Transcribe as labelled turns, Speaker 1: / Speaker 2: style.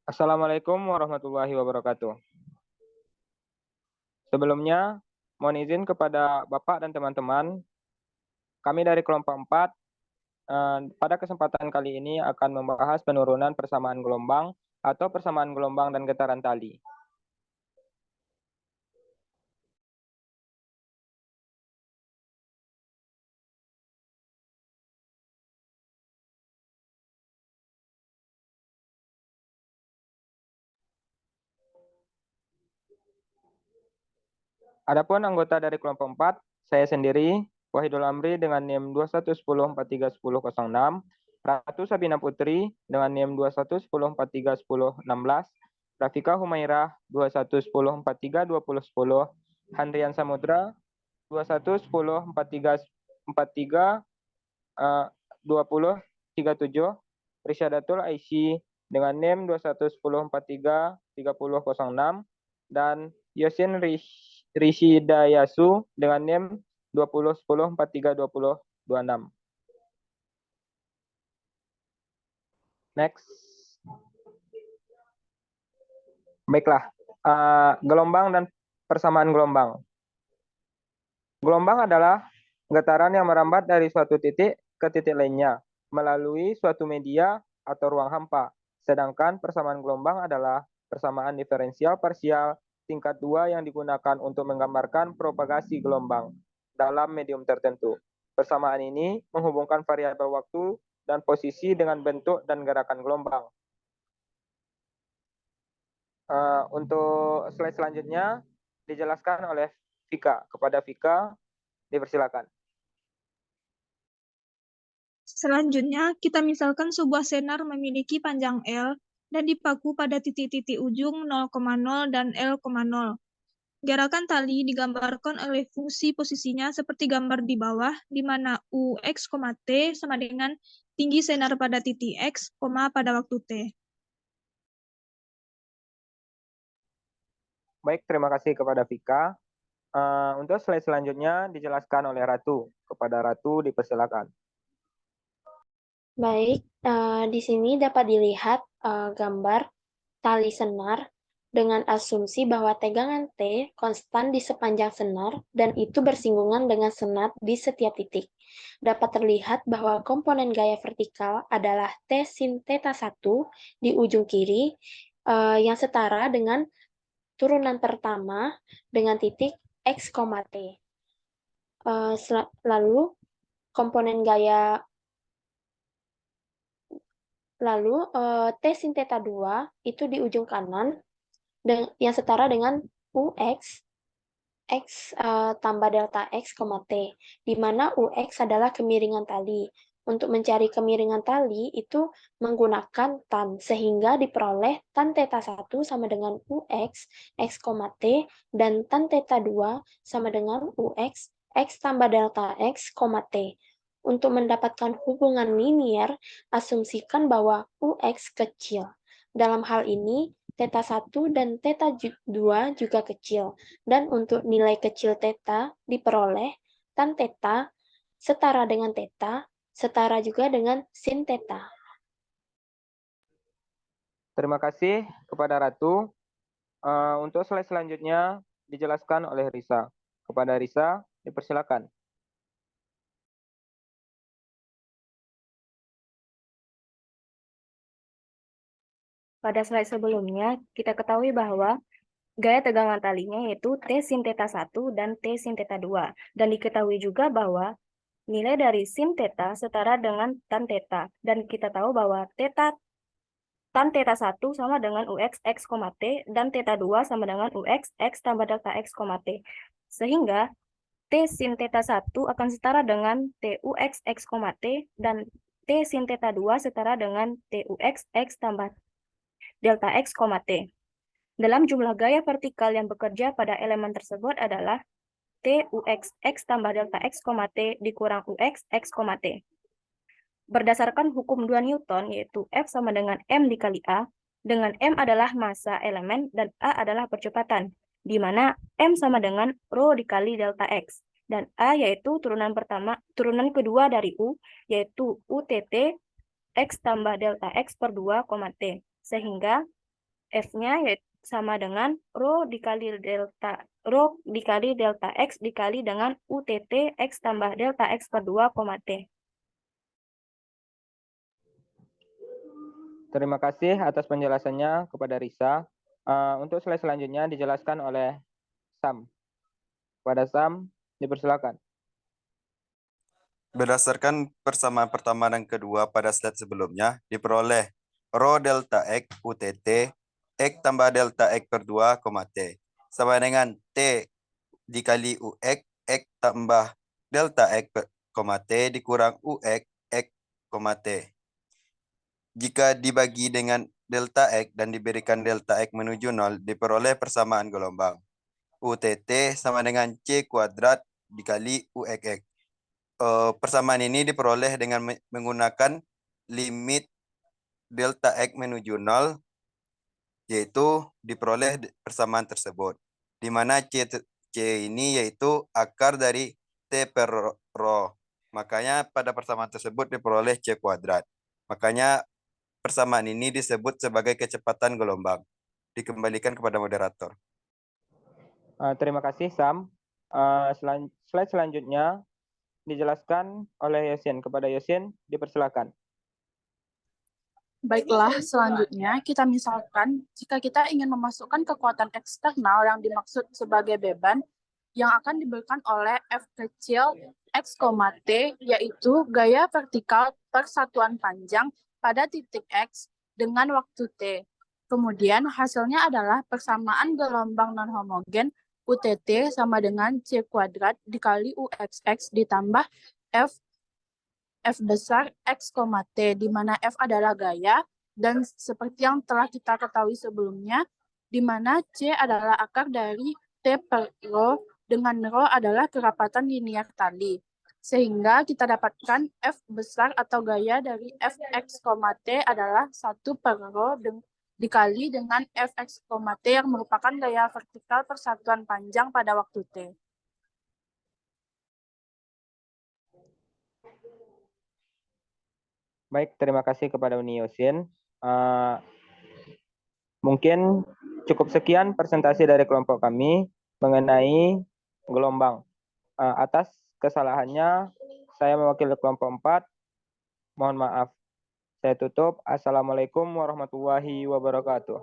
Speaker 1: Assalamualaikum warahmatullahi wabarakatuh. Sebelumnya, mohon izin kepada Bapak dan teman-teman, kami dari kelompok 4 pada kesempatan kali ini akan membahas penurunan persamaan gelombang atau persamaan gelombang dan getaran tali. Adapun anggota dari kelompok 4, saya sendiri, Wahidul Amri dengan NIM 2110431006, Ratu Sabina Putri dengan NIM 2110431016, Rafika Humairah 2110432010, Handrian Samudra 211043432037, Risyadatul Aisyah dengan NIM 2110433006, dan Yosin Rishidayasu dengan NIM 2010432026. Next. Baiklah, gelombang dan persamaan gelombang. Gelombang adalah getaran yang merambat dari suatu titik ke titik lainnya melalui suatu media atau ruang hampa. Sedangkan persamaan gelombang adalah persamaan diferensial parsial tingkat 2 yang digunakan untuk menggambarkan propagasi gelombang dalam medium tertentu. Persamaan ini menghubungkan variabel waktu dan posisi dengan bentuk dan gerakan gelombang. Untuk slide selanjutnya dijelaskan oleh Vika. Kepada Vika, dipersilakan.
Speaker 2: Selanjutnya, kita misalkan sebuah senar memiliki panjang L dan dipaku pada titik-titik ujung 0,0 dan L,0. Gerakan tali digambarkan oleh fungsi posisinya seperti gambar di bawah, di mana UX, T sama dengan tinggi senar pada titik X, pada waktu T.
Speaker 1: Baik, terima kasih kepada Vika. Untuk slide selanjutnya dijelaskan oleh Ratu. Kepada Ratu dipersilakan.
Speaker 3: Baik, di sini dapat dilihat gambar tali senar dengan asumsi bahwa tegangan T konstan di sepanjang senar dan itu bersinggungan dengan senar di setiap titik. Dapat terlihat bahwa komponen gaya vertikal adalah T sin theta 1 di ujung kiri yang setara dengan turunan pertama dengan titik X, T. Lalu komponen gaya T sin theta 2 itu di ujung kanan yang setara dengan UX X tambah delta X, T, di mana UX adalah kemiringan tali. Untuk mencari kemiringan tali itu menggunakan tan, sehingga diperoleh tan theta 1 sama dengan UX X, T, dan tan theta 2 sama dengan UX X tambah delta X, T. Untuk mendapatkan hubungan linier, asumsikan bahwa UX kecil. Dalam hal ini, theta 1 dan theta 2 juga kecil. Dan untuk nilai kecil theta diperoleh tan theta setara dengan theta, setara juga dengan sin theta.
Speaker 1: Terima kasih kepada Ratu. Untuk slide selanjutnya dijelaskan oleh Risa. Kepada Risa, dipersilakan.
Speaker 4: Pada slide sebelumnya, kita ketahui bahwa gaya tegangan talinya yaitu T sin theta 1 dan T sin theta 2. Dan diketahui juga bahwa nilai dari sin theta setara dengan tan theta. Dan kita tahu bahwa tan theta 1 sama dengan UX X, T dan theta 2 sama dengan UX X tambah delta X, T. Sehingga T sin theta 1 akan setara dengan TUX X, T dan T sin theta 2 setara dengan TUX X tambah delta X, T. Dalam jumlah gaya vertikal yang bekerja pada elemen tersebut adalah TUX X tambah delta X, T dikurang UX X, T. Berdasarkan hukum 2 Newton, yaitu F sama dengan M dikali A, dengan M adalah massa elemen dan A adalah percepatan, di mana M sama dengan rho dikali delta X, dan A yaitu turunan kedua dari U, yaitu UTT X tambah delta X per 2, T. Sehingga F-nya sama dengan rho dikali delta X dikali dengan UTT X tambah delta X per 2, T.
Speaker 1: Terima kasih atas penjelasannya kepada Risa. Untuk slide selanjutnya dijelaskan oleh Sam. Kepada Sam, dipersilakan.
Speaker 5: Berdasarkan persamaan pertama dan kedua pada slide sebelumnya, diperoleh rho delta X UTT X tambah delta X per 2, T. Sama dengan T dikali UX X tambah delta X per, T dikurang UX X, T. Jika dibagi dengan delta X dan diberikan delta X menuju 0, diperoleh persamaan gelombang. UTT sama dengan C kuadrat dikali UXX. Persamaan ini diperoleh dengan menggunakan limit delta X menuju 0, yaitu diperoleh persamaan tersebut. Di mana C ini yaitu akar dari T per rho. Makanya pada persamaan tersebut diperoleh C kuadrat. Makanya persamaan ini disebut sebagai kecepatan gelombang. Dikembalikan kepada moderator.
Speaker 1: Terima kasih, Sam. Slide selanjutnya dijelaskan oleh Yosin. Kepada Yosin, dipersilakan.
Speaker 6: Baiklah, selanjutnya kita misalkan jika kita ingin memasukkan kekuatan eksternal yang dimaksud sebagai beban yang akan diberikan oleh F kecil X, T, yaitu gaya vertikal per satuan panjang pada titik X dengan waktu T. Kemudian hasilnya adalah persamaan gelombang non-homogen UTT sama dengan C kuadrat dikali UXX ditambah F besar X, T, di mana F adalah gaya, dan seperti yang telah kita ketahui sebelumnya, di mana C adalah akar dari T per rho, dengan rho adalah kerapatan linear tali. Sehingga kita dapatkan F besar atau gaya dari Fx, T adalah 1 per rho dikali dengan Fx, T yang merupakan gaya vertikal persatuan panjang pada waktu T.
Speaker 1: Baik, terima kasih kepada Uni Yosin. Mungkin cukup sekian presentasi dari kelompok kami mengenai gelombang. Atas kesalahannya, saya mewakili kelompok 4. Mohon maaf. Saya tutup. Assalamualaikum warahmatullahi wabarakatuh.